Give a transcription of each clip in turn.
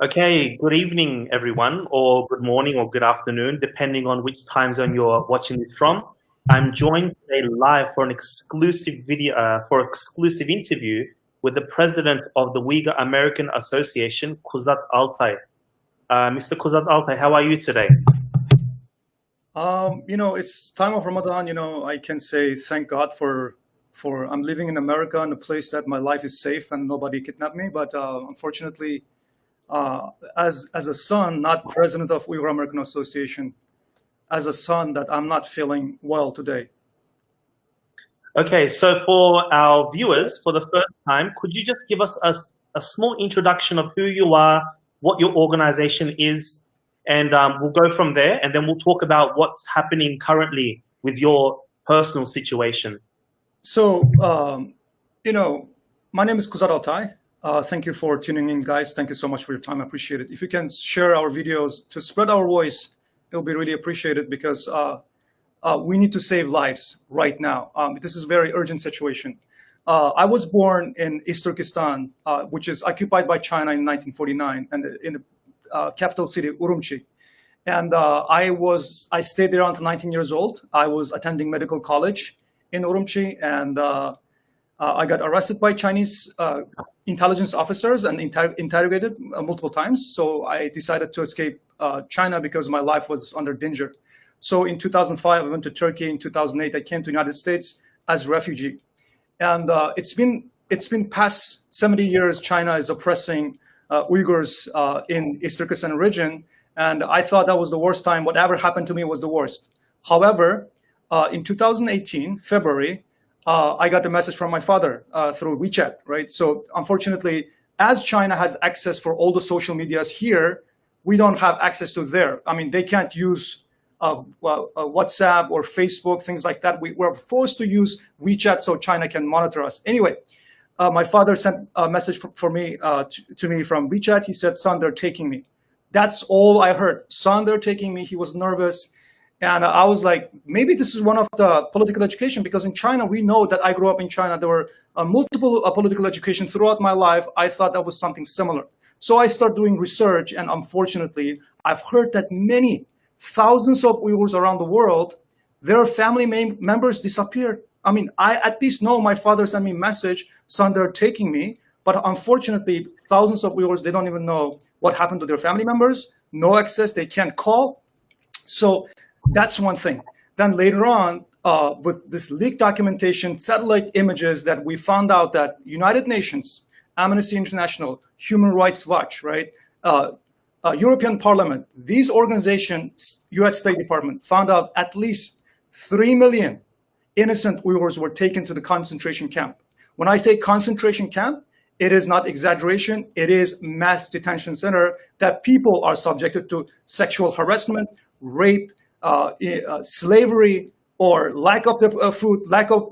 Okay, good evening, everyone, or good morning, or good afternoon, depending on which time zone you're watching this from. I'm joined today live for an exclusive exclusive interview with the president of the Uyghur American Association, Kuzat Altay. Mr. Kuzat Altay, how are you today? It's time of Ramadan. I can say thank God for I'm living in America in a place that my life is safe and nobody kidnapped me. But unfortunately, as a son, not president of Uyghur American Association, as a son, that I'm not feeling well today. Okay, so for our viewers, for the first time, could you just give us a small introduction of who you are, what your organization is, and we'll go from there, and then we'll talk about what's happening currently with your personal situation. So, my name is Kuzat Altai. Thank you for tuning in, guys. Thank you so much for your time. I appreciate it. If you can share our videos to spread our voice, it'll be really appreciated because we need to save lives right now. This is a very urgent situation. I was born in East Turkestan, which is occupied by China in 1949, and in the capital city, Urumqi. And I stayed there until 19 years old. I was attending medical college in Urumqi, and I got arrested by Chinese intelligence officers and interrogated multiple times. So I decided to escape China because my life was under danger. So in 2005, I went to Turkey. In 2008, I came to the United States as a refugee. And it's been past 70 years. China is oppressing Uyghurs in East Turkestan region. And I thought that was the worst time. Whatever happened to me was the worst. However, in 2018, February, I got a message from my father through WeChat, right? So unfortunately, as China has access for all the social medias here, we don't have access to there. I mean, they can't use WhatsApp or Facebook, things like that. We're forced to use WeChat so China can monitor us. Anyway, my father sent a message to me from WeChat. He said, "Son, they're taking me." That's all I heard. "Son, they're taking me." He was nervous. And I was like, maybe this is one of the political education, because in China, we know that I grew up in China. There were multiple political education throughout my life. I thought that was something similar. So I started doing research. And unfortunately, I've heard that many thousands of Uyghurs around the world, their family members disappeared. I mean, I at least know my father sent me a message, "Son, they're taking me." But unfortunately, thousands of Uyghurs, they don't even know what happened to their family members, no access, they can't call. So that's one thing. Then later on, with this leaked documentation, satellite images, that we found out that United Nations, Amnesty International, Human Rights Watch, right, European Parliament, these organizations, US State Department, found out at least 3 million innocent Uyghurs were taken to the concentration camp. When I say concentration camp, it is not exaggeration. It is mass detention center that people are subjected to sexual harassment, rape, slavery, or lack of food, lack of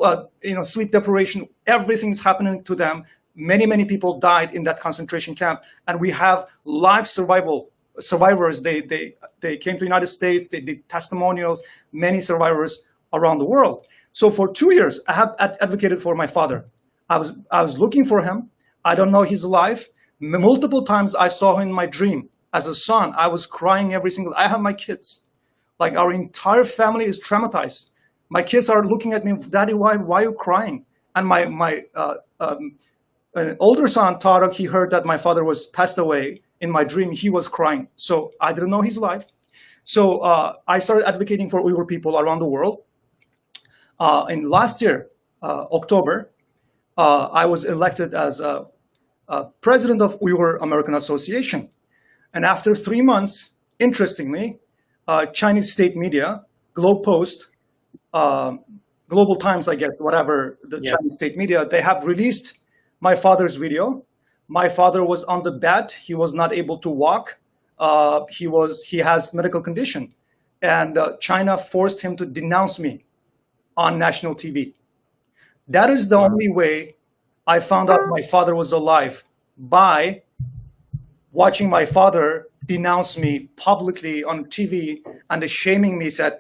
sleep deprivation. Everything's happening to them. Many people died in that concentration camp, and we have live survivors. They came to the United States. They did testimonials. Many survivors around the world. So for 2 years, I have advocated for my father. I was looking for him. I don't know he's alive. Multiple times I saw him in my dream. As a son, I was crying every single. I have my kids. Like, our entire family is traumatized. My kids are looking at me, "Daddy, why are you crying?" And my older son, Tarek, he heard that my father was passed away in my dream. He was crying. So I didn't know he's alive. So I started advocating for Uyghur people around the world. In last year, October, I was elected as president of Uyghur American Association. And after 3 months, interestingly, Chinese state media, Globe Post, Global Times, I guess, whatever, the Chinese state media, they have released my father's video. My father was on the bed. He was not able to walk. He has medical condition. And China forced him to denounce me on national TV. That is the only way I found out my father was alive, by watching my father denounce me publicly on TV and shaming me, said,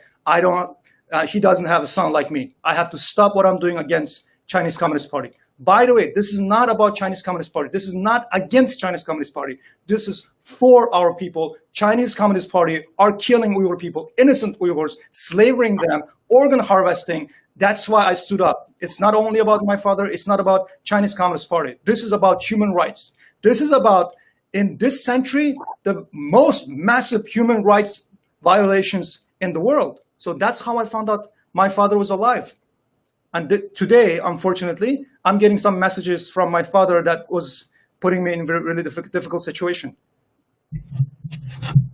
he doesn't have a son like me. I have to stop what I'm doing against Chinese Communist Party. By the way, this is not about Chinese Communist Party. This is not against Chinese Communist Party. This is for our people. Chinese Communist Party are killing Uyghur people, innocent Uyghurs, slavering them, organ harvesting. That's why I stood up. It's not only about my father. It's not about Chinese Communist Party. This is about human rights. This is about, in this century, the most massive human rights violations in the world. So that's how I found out my father was alive. And today, unfortunately, I'm getting some messages from my father that was putting me in a really difficult situation.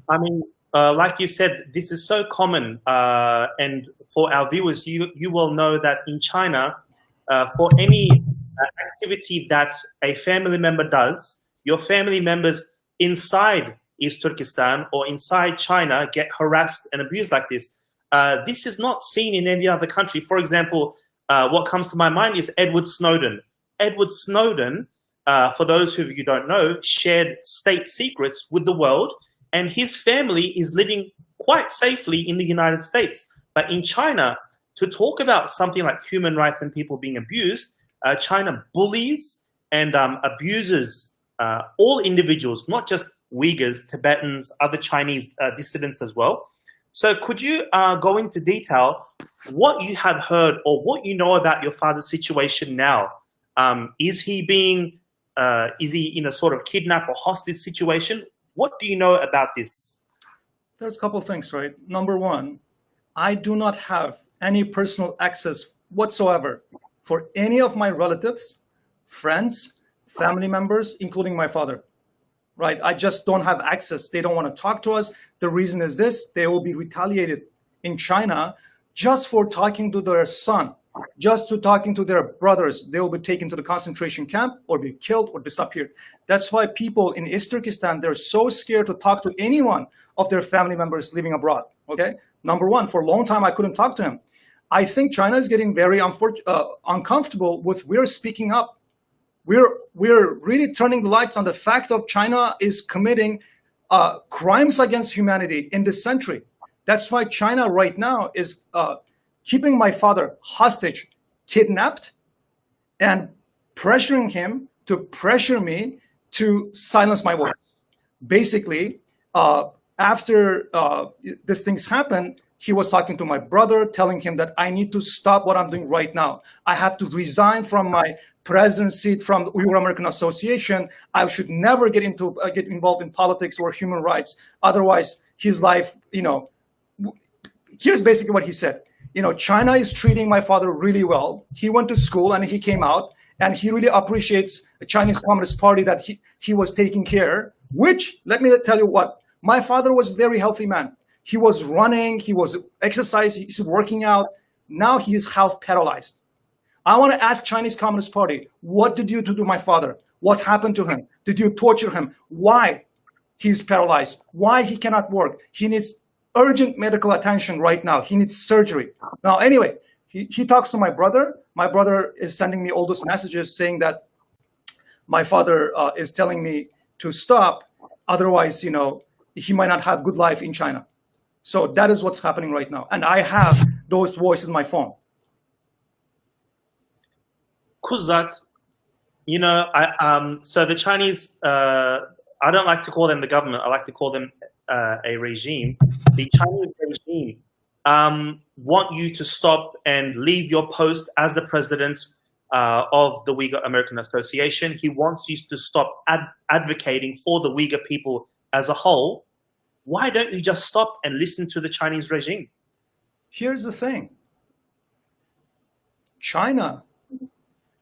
I mean, like you said, this is so common. And for our viewers, you will know that in China, for any activity that a family member does, your family members inside East Turkestan or inside China get harassed and abused like this. This is not seen in any other country. For example, what comes to my mind is Edward Snowden. Edward Snowden, for those of you who don't know, shared state secrets with the world, and his family is living quite safely in the United States. But in China, to talk about something like human rights and people being abused, China bullies and abuses all individuals, not just Uyghurs, Tibetans, other Chinese dissidents as well. So could you go into detail what you have heard or what you know about your father's situation now? Is he in a sort of kidnap or hostage situation? What do you know about this? There's a couple of things, right? Number one, I do not have any personal access whatsoever for any of my relatives, friends, family members, including my father. Right? I just don't have access. They don't want to talk to us. The reason is this: they will be retaliated in China just for talking to their son, just to talking to their brothers. They will be taken to the concentration camp or be killed or disappeared. That's why people in East Turkestan, they're so scared to talk to anyone of their family members living abroad. Okay? Number one, for a long time, I couldn't talk to him. I think China is getting very uncomfortable with we're speaking up. We're really turning the lights on the fact of China is committing crimes against humanity in this century. That's why China right now is keeping my father hostage, kidnapped, and pressuring him to pressure me to silence my voice. Basically, after these things happened, he was talking to my brother, telling him that I need to stop what I'm doing right now. I have to resign from my president seat from the Uyghur American Association. I should never get involved in politics or human rights. Otherwise, his life, here's basically what he said. China is treating my father really well. He went to school and he came out, and he really appreciates the Chinese Communist Party that he was taking care, which, let me tell you what, my father was a very healthy man. He was running, he was exercising, he's working out. Now he is half paralyzed. I want to ask Chinese Communist Party, what did you do to my father? What happened to him? Did you torture him? Why he's paralyzed? Why he cannot work? He needs urgent medical attention right now. He needs surgery. Now, anyway, he talks to my brother. My brother is sending me all those messages saying that my father is telling me to stop. Otherwise, he might not have good life in China. So that is what's happening right now. And I have those voices in my phone. Kuzat, so the Chinese, I don't like to call them the government. I like to call them a regime. The Chinese regime want you to stop and leave your post as the president of the Uyghur American Association. He wants you to stop advocating for the Uyghur people as a whole. Why don't you just stop and listen to the Chinese regime? Here's the thing.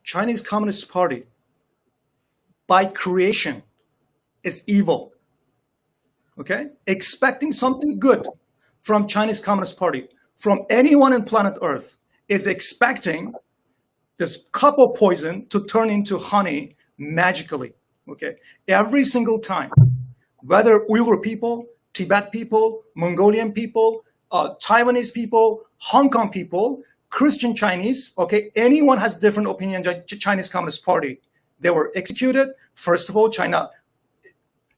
Chinese Communist Party, by creation, is evil. Okay? Expecting something good from Chinese Communist Party, from anyone on planet Earth, is expecting this cup of poison to turn into honey magically. Okay? Every single time, whether Uyghur people, Tibet people, Mongolian people, Taiwanese people, Hong Kong people, Christian Chinese, okay, anyone has different opinion, Chinese Communist Party, they were executed. First of all, China,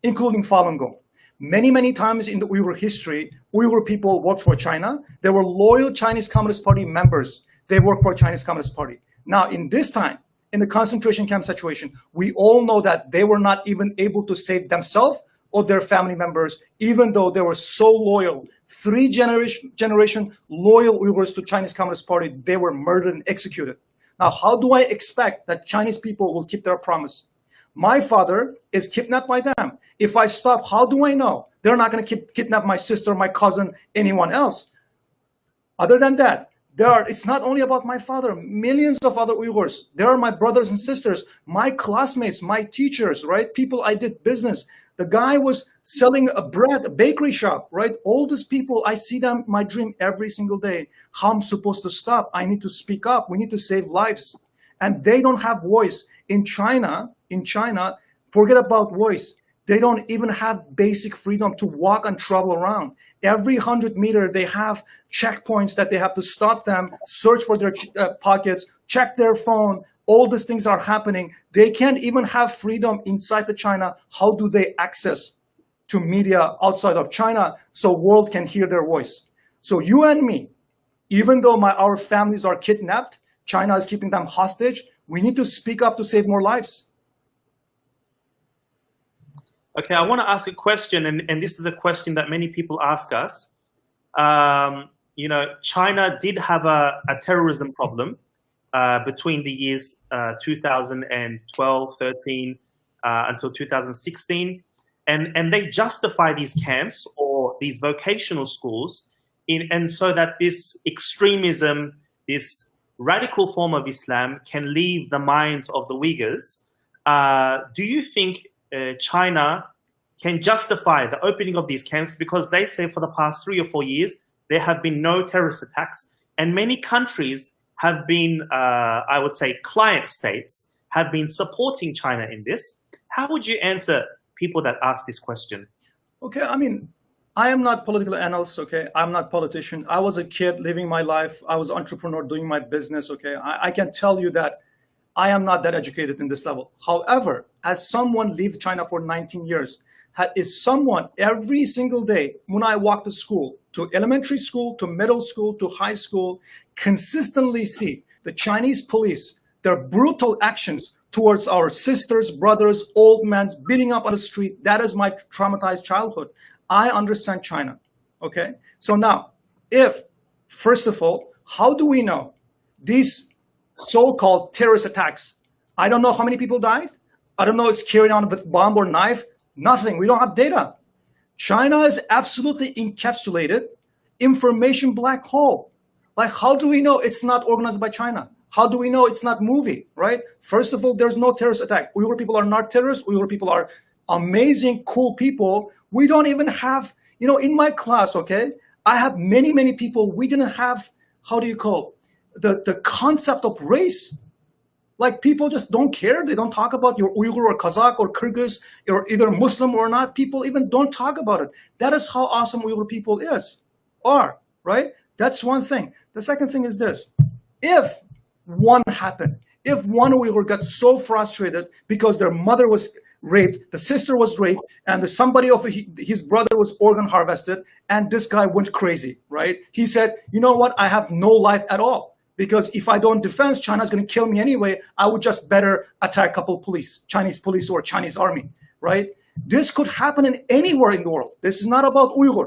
including Falun Gong. Many, many times in the Uyghur history, Uyghur people worked for China. They were loyal Chinese Communist Party members. They worked for Chinese Communist Party. Now, in this time, in the concentration camp situation, we all know that they were not even able to save themselves or their family members, even though they were so loyal. Three generation loyal Uyghurs to Chinese Communist Party, they were murdered and executed. Now, how do I expect that Chinese people will keep their promise? My father is kidnapped by them. If I stop, how do I know? They're not going to kidnap my sister, my cousin, anyone else. Other than that, it's not only about my father, millions of other Uyghurs. They are my brothers and sisters, my classmates, my teachers, right? People I did business. The guy was selling a bakery shop, right? All these people, I see them in my dream every single day. How I'm supposed to stop? I need to speak up. We need to save lives. And they don't have voice. In China, forget about voice. They don't even have basic freedom to walk and travel around. Every 100 meters, they have checkpoints that they have to stop them, search for their pockets, check their phone. All these things are happening. They can't even have freedom inside the China. How do they access to media outside of China so world can hear their voice? So you and me, even though our families are kidnapped, China is keeping them hostage, we need to speak up to save more lives. Okay, I want to ask a question, and this is a question that many people ask us. You know, China did have a terrorism problem between the years 2012, 13, until 2016. And they justify these camps or these vocational schools and so that this extremism, this radical form of Islam can leave the minds of the Uyghurs. Do you think China can justify the opening of these camps because they say for the past 3 or 4 years, there have been no terrorist attacks and many countries have been, I would say, client states have been supporting China in this. How would you answer people that ask this question? Okay, I mean, I am not political analyst, okay? I'm not politician. I was a kid living my life. I was an entrepreneur doing my business, okay? I can tell you that I am not that educated in this level. However, as someone lived China for 19 years, is someone every single day when I walk to school, to elementary school, to middle school, to high school, consistently see the Chinese police, their brutal actions towards our sisters, brothers, old men, beating up on the street. That is my traumatized childhood. I understand China, okay? So now, first of all, how do we know these so-called terrorist attacks? I don't know how many people died. I don't know it's carried on with bomb or knife. Nothing. We don't have data. China is absolutely encapsulated information black hole. Like, how do we know it's not organized by China? How do we know it's not movie, right? First of all, there's no terrorist attack. Uyghur people are not terrorists. Uyghur people are amazing, cool people. We don't even have, you know, in my class, okay, I have many, many people, we didn't have, how do you call the concept of race. Like, people just don't care. They don't talk about your Uyghur or Kazakh or Kyrgyz or either Muslim or not. People even don't talk about it. That is how awesome Uyghur people are, right? That's one thing. The second thing is this. If one happened, if one Uyghur got so frustrated because their mother was raped, the sister was raped, and somebody of his brother was organ harvested, and this guy went crazy, right? He said, you know what? I have no life at all. Because if I don't defend, China's going to kill me anyway. I would just better attack a couple of Chinese police or Chinese army, right? This could happen anywhere in the world. This is not about Uyghur.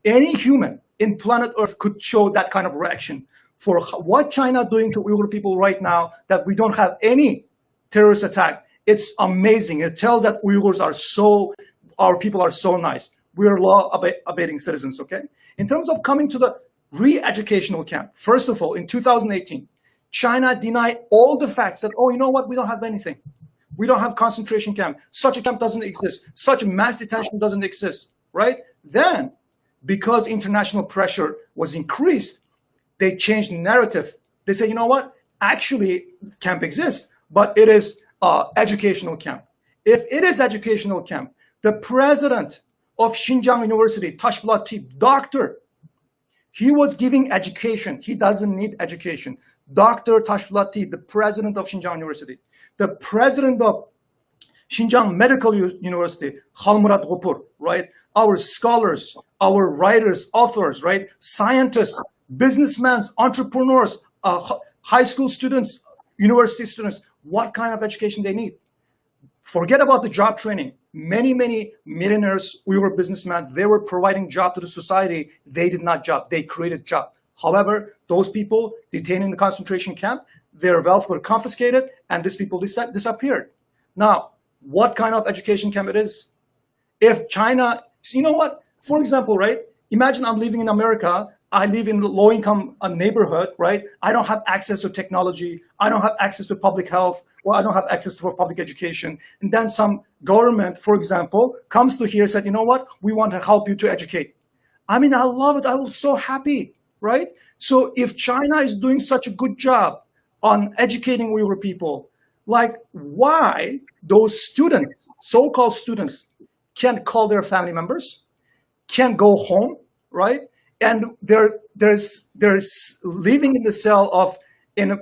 Any human in planet Earth could show that kind of reaction. For what China doing to Uyghur people right now, that we don't have any terrorist attack, it's amazing. It tells that our people are so nice. We are law-abiding citizens, okay? In terms of coming to the re-educational camp. First of all, in 2018, China denied all the facts that, oh, you know what? We don't have anything. We don't have concentration camp. Such a camp doesn't exist. Such mass detention doesn't exist, right? Then, because international pressure was increased, they changed the narrative. They say, you know what? Actually, camp exists, but it is educational camp. If it is educational camp, the president of Xinjiang University, Tashbulat Tip, doctor, he was giving education. He doesn't need education. Dr. Tashbulat Tip, the president of Xinjiang University, the president of Xinjiang Medical University, Khalmurat Gopur, right? Our scholars, our writers, authors, right? Scientists, businessmen, entrepreneurs, high school students, university students, what kind of education they need. Forget about the job training. Many millionaires, Uyghur businessmen, they were providing job to the society. They did not job. They created job. However, those people detained in the concentration camp, their wealth were confiscated, and these people disappeared. Now, what kind of education camp it is? If China, you know what? For example, right? Imagine I'm living in America. I live in a low-income neighborhood, right? I don't have access to technology. I don't have access to public health, or I don't have access to public education. And then some government, for example, comes to here and said, you know what? We want to help you to educate. I mean, I love it. I was so happy, right? So if China is doing such a good job on educating Uyghur people, like why those students, so-called students, can't call their family members, can't go home, right? And there's living in the cell of in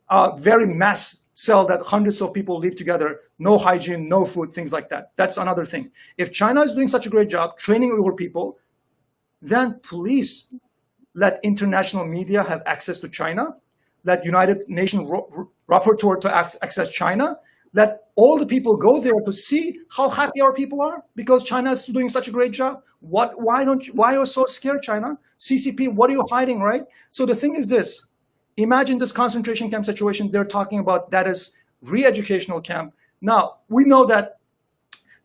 a very mass cell that hundreds of people live together, no hygiene, no food, things like that. That's another thing. If China is doing such a great job training Uyghur people, then please let international media have access to China. Let United Nations rapporteur to access China. Let all the people go there to see how happy our people are because China is doing such a great job. Why are you so scared, China? CCP, what are you hiding, right? So the thing is this, imagine this concentration camp situation they're talking about, that is re-educational camp. Now, we know that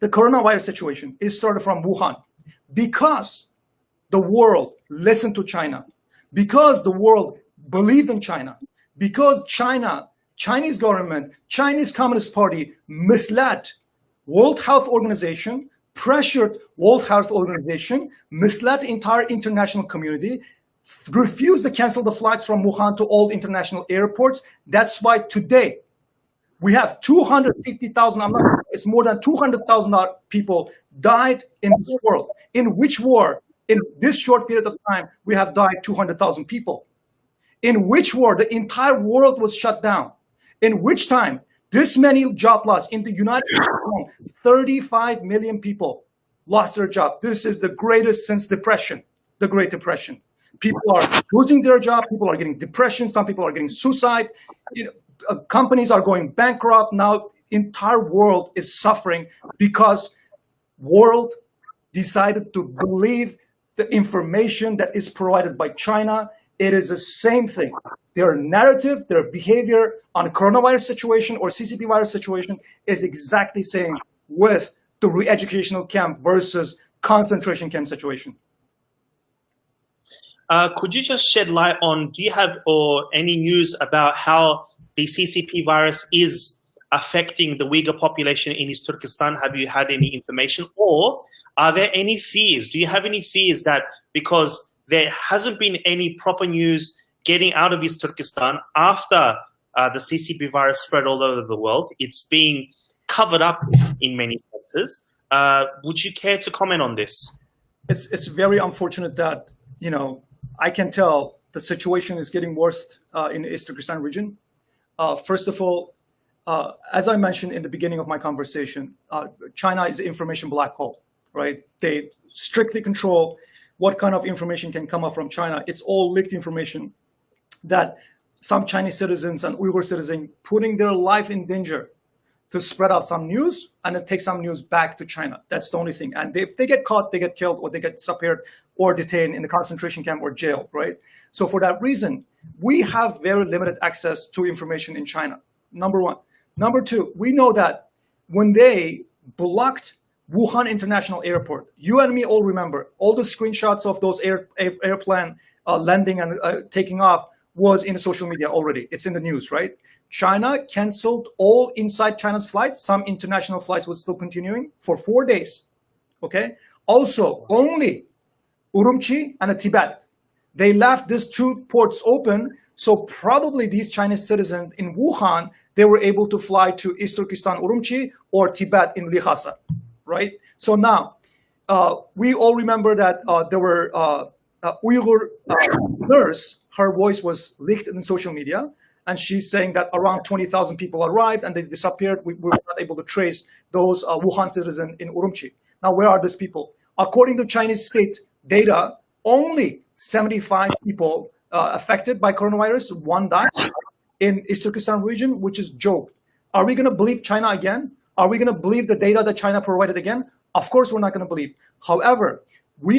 the coronavirus situation is started from Wuhan because the world listened to China, because the world believed in China, because Chinese government, Chinese Communist Party misled World Health Organization, pressured World Health Organization, misled the entire international community, refused to cancel the flights from Wuhan to all international airports. That's why today we have 250,000, it's more than 200,000 people died in this world. In which war? In this short period of time, we have died 200,000 people. In which war? The entire world was shut down. In which time? This many job loss. In the United States, 35 million people lost their job. This is the greatest since Depression, the Great Depression. People are losing their job. People are getting depression. Some people are getting suicide. Companies are going bankrupt. Now, entire world is suffering because world decided to believe the information that is provided by China. It is the same thing. Their narrative, their behavior on coronavirus situation or CCP virus situation is exactly same with the re-educational camp versus concentration camp situation. Could you just shed light on, do you have any news about how the CCP virus is affecting the Uyghur population in East Turkestan? Have you had any information? Or are there any fears? Do you have any fears that because there hasn't been any proper news getting out of East Turkestan after the CCP virus spread all over the world, it's being covered up in many senses. Would you care to comment on this? It's very unfortunate that, I can tell the situation is getting worse in the East Turkestan region. First of all, as I mentioned in the beginning of my conversation, China is the information black hole, right? They strictly control what kind of information can come up from China. It's all leaked information that some Chinese citizens and Uyghur citizens putting their life in danger to spread out some news and then take some news back to China. That's the only thing. And if they get caught, they get killed or they get disappeared or detained in the concentration camp or jail, right? So for that reason, we have very limited access to information in China, number one. Number two, we know that when they blocked Wuhan International Airport, you and me all remember, all the screenshots of those airplane landing and taking off was in the social media already. It's in the news, right? China canceled all inside China's flights. Some international flights were still continuing for 4 days, okay? Also, only Urumqi and Tibet. They left these two ports open, so probably these Chinese citizens in Wuhan, they were able to fly to East Turkestan, Urumqi, or Tibet in Lhasa, right? So now, we all remember that there were Uyghur nurse, her voice was leaked in social media, and she's saying that around 20,000 people arrived and they disappeared. We were not able to trace those Wuhan citizens in Urumqi. Now, where are these people? According to Chinese state data, only 75 people affected by coronavirus, one died. in East Turkestan region, which is joke. Are we going to believe China again? Are we going to believe the data that China provided again? Of course, we're not going to believe. However,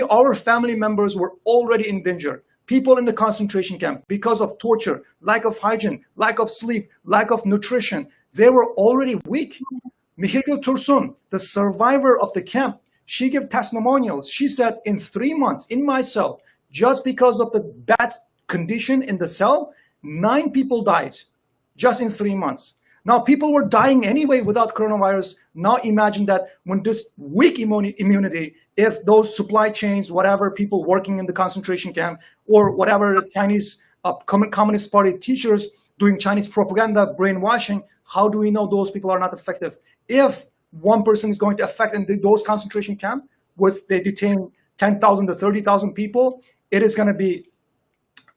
our family members were already in danger. People in the concentration camp, because of torture, lack of hygiene, lack of sleep, lack of nutrition, they were already weak. Mihirgil Tursun, the survivor of the camp, she gave testimonials. She said, in 3 months in my cell, just because of the bad condition in the cell, 9 people died just in 3 months. Now, people were dying anyway without coronavirus. Now imagine that when this weak immunity, if those supply chains, whatever, people working in the concentration camp, or whatever the Chinese Communist Party teachers doing Chinese propaganda, brainwashing, how do we know those people are not effective? If one person is going to affect in those concentration camp, they detain 10,000 to 30,000 people, it is going to be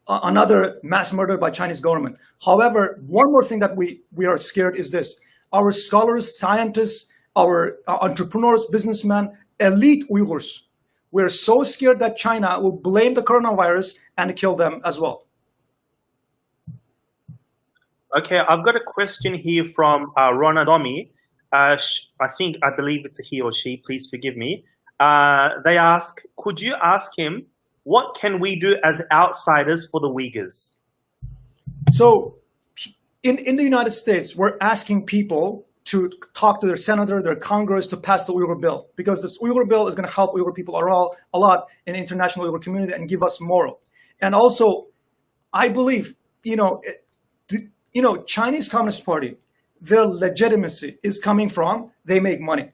another mass murder by Chinese government. However, one more thing that we are scared is this. Our scholars, scientists, our entrepreneurs, businessmen, elite Uyghurs, we're so scared that China will blame the coronavirus and kill them as well. Okay, I've got a question here from Rona Domi. I believe it's a he or she, please forgive me. They ask, could you ask him, what can we do as outsiders for the Uyghurs? So in the United States, we're asking people to talk to their senator, their Congress, to pass the Uyghur bill, because this Uyghur bill is going to help Uyghur people a lot in the international Uyghur community and give us moral. And also, I believe, Chinese Communist Party, their legitimacy is coming from they make money.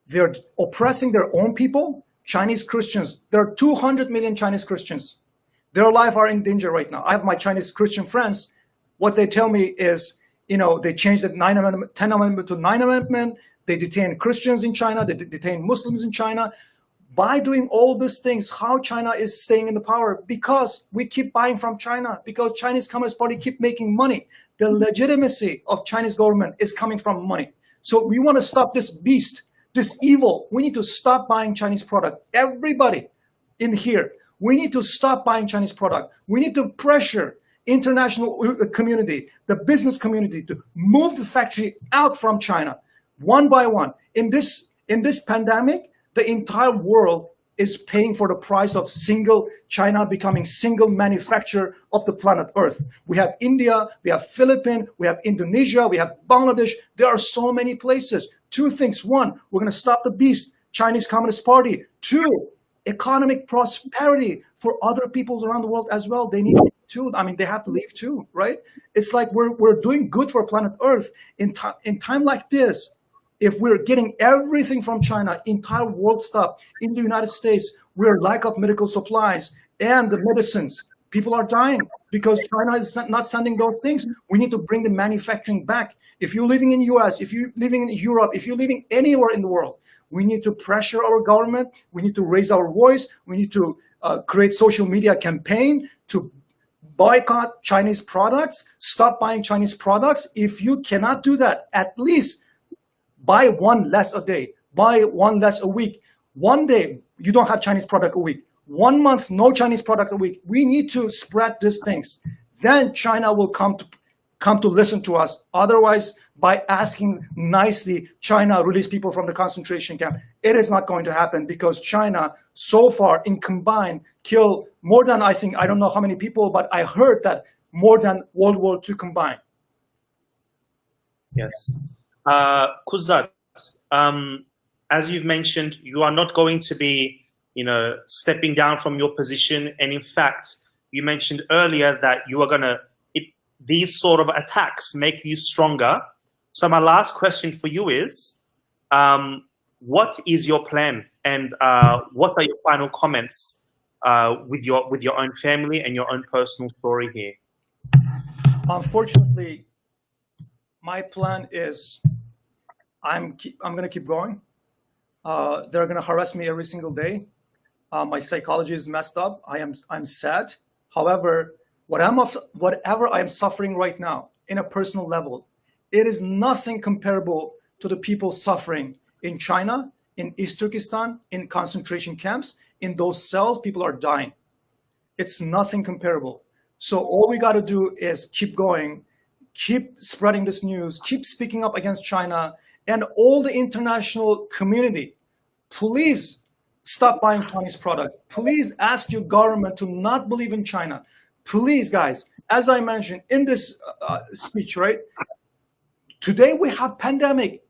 They're oppressing their own people. Chinese Christians, there are 200 million Chinese Christians. Their life are in danger right now. I have my Chinese Christian friends. What they tell me is, they changed the 10th Amendment to 9th Amendment. They detain Christians in China. They detain Muslims in China. By doing all these things, how China is staying in the power? Because we keep buying from China, because Chinese Communist Party keep making money. The legitimacy of Chinese government is coming from money. So we want to stop this beast, this evil. We need to stop buying Chinese product. Everybody in here, we need to stop buying Chinese product. We need to pressure international community, the business community, to move the factory out from China, one by one. In this pandemic, the entire world is paying for the price of single China becoming single manufacturer of the planet Earth. We have India, we have Philippines, we have Indonesia, we have Bangladesh. There are so many places. 2 things. 1, we're going to stop the beast, Chinese Communist Party. 2, economic prosperity for other peoples around the world as well. They need too. I mean, they have to leave too, right? It's like we're doing good for planet Earth. In time like this, if we're getting everything from China, entire world stop. In the United States, we're lack of medical supplies and the medicines. People are dying because China is not sending those things. We need to bring the manufacturing back. If you're living in US, if you're living in Europe, if you're living anywhere in the world, we need to pressure our government. We need to raise our voice. We need to create social media campaign to boycott Chinese products, stop buying Chinese products. If you cannot do that, at least buy one less a day, buy one less a week. One day, you don't have Chinese product a week. 1 month, no Chinese product a week. We need to spread these things. Then China will come to listen to us. Otherwise, by asking nicely, China release people from the concentration camp, it is not going to happen, because China so far in combined killed more than, I don't know how many people, but I heard that more than World War II combined. Yes. Kuzat, as you've mentioned, you are not going to be, stepping down from your position. And in fact, you mentioned earlier that you are these sort of attacks make you stronger. So my last question for you is, what is your plan, and what are your final comments with your own family and your own personal story here? Unfortunately, my plan is I'm going to keep going. They're going to harass me every single day. My psychology is messed up. I'm sad. However, whatever I'm suffering right now in a personal level, it is nothing comparable to the people suffering in China, in East Turkestan, in concentration camps. In those cells, people are dying. It's nothing comparable. So all we got to do is keep going, keep spreading this news, keep speaking up against China, and all the international community, please stop buying Chinese product. Please ask your government to not believe in China. Please, guys, as I mentioned in this speech, right? Today we have pandemic.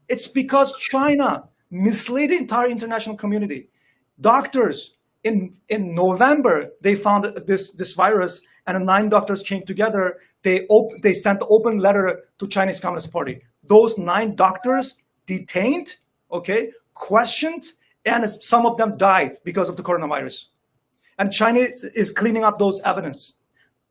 It's because China misled the entire international community. Doctors in November, they found this virus, and 9 doctors came together. They sent an open letter to Chinese Communist Party. Those 9 doctors detained, okay, questioned, and some of them died because of the coronavirus. And China is cleaning up those evidence.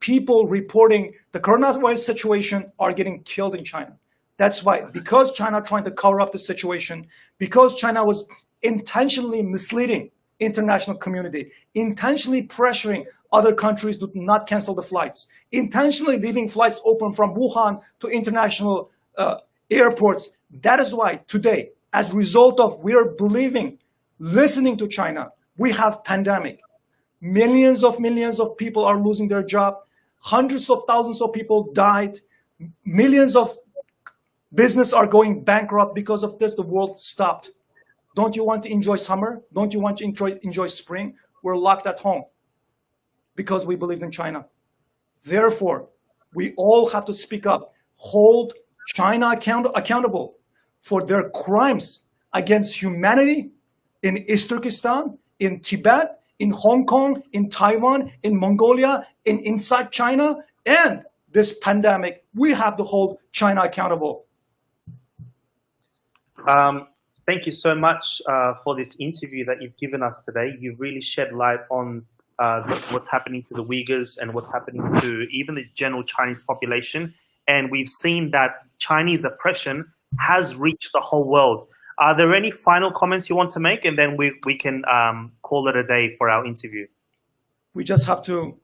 People reporting the coronavirus situation are getting killed in China. That's why, because China trying to cover up the situation, because China was intentionally misleading international community, intentionally pressuring other countries to not cancel the flights, intentionally leaving flights open from Wuhan to international airports. That is why today, as a result of we're believing, listening to China, we have pandemic. Millions of people are losing their job. Hundreds of thousands of people died. Millions of business are going bankrupt because of this. The world stopped. Don't you want to enjoy summer? Don't you want to enjoy spring? We're locked at home because we believed in China. Therefore, we all have to speak up, hold China accountable for their crimes against humanity in East Turkestan, in Tibet, in Hong Kong, in Taiwan, in Mongolia, inside China, and this pandemic. We have to hold China accountable. Thank you so much for this interview that you've given us today. You really shed light on what's happening to the Uyghurs and what's happening to even the general Chinese population. And we've seen that Chinese oppression has reached the whole world. Are there any final comments you want to make? And then we can call it a day for our interview. We just have to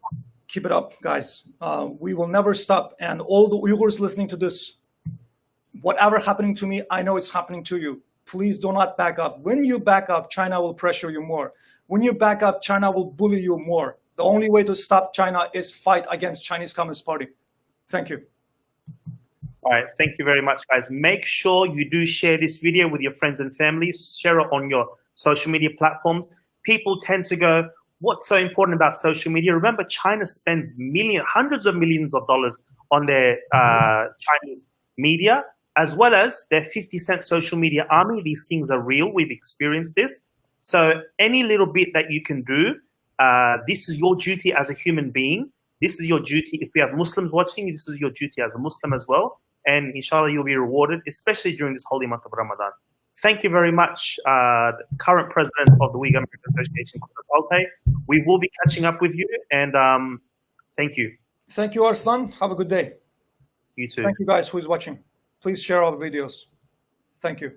keep it up, guys. We will never stop. And all the Uyghurs listening to this, whatever happening to me, I know it's happening to you. Please do not back up. When you back up, China will pressure you more. When you back up, China will bully you more. The only way to stop China is fight against Chinese Communist Party. Thank you. All right, thank you very much, guys. Make sure you do share this video with your friends and family. Share it on your social media platforms. People tend to go, what's so important about social media? Remember, China spends hundreds of millions of dollars on their Chinese media, as well as their 50-cent social media army. These things are real. We've experienced this. So any little bit that you can do, this is your duty as a human being. This is your duty. If you have Muslims watching, this is your duty as a Muslim as well. And inshallah, you'll be rewarded, especially during this holy month of Ramadan. Thank you very much, current president of the Uyghur American Association. We will be catching up with you, and thank you. Thank you, Arslan. Have a good day. You too. Thank you, guys, who is watching. Please share all the videos. Thank you.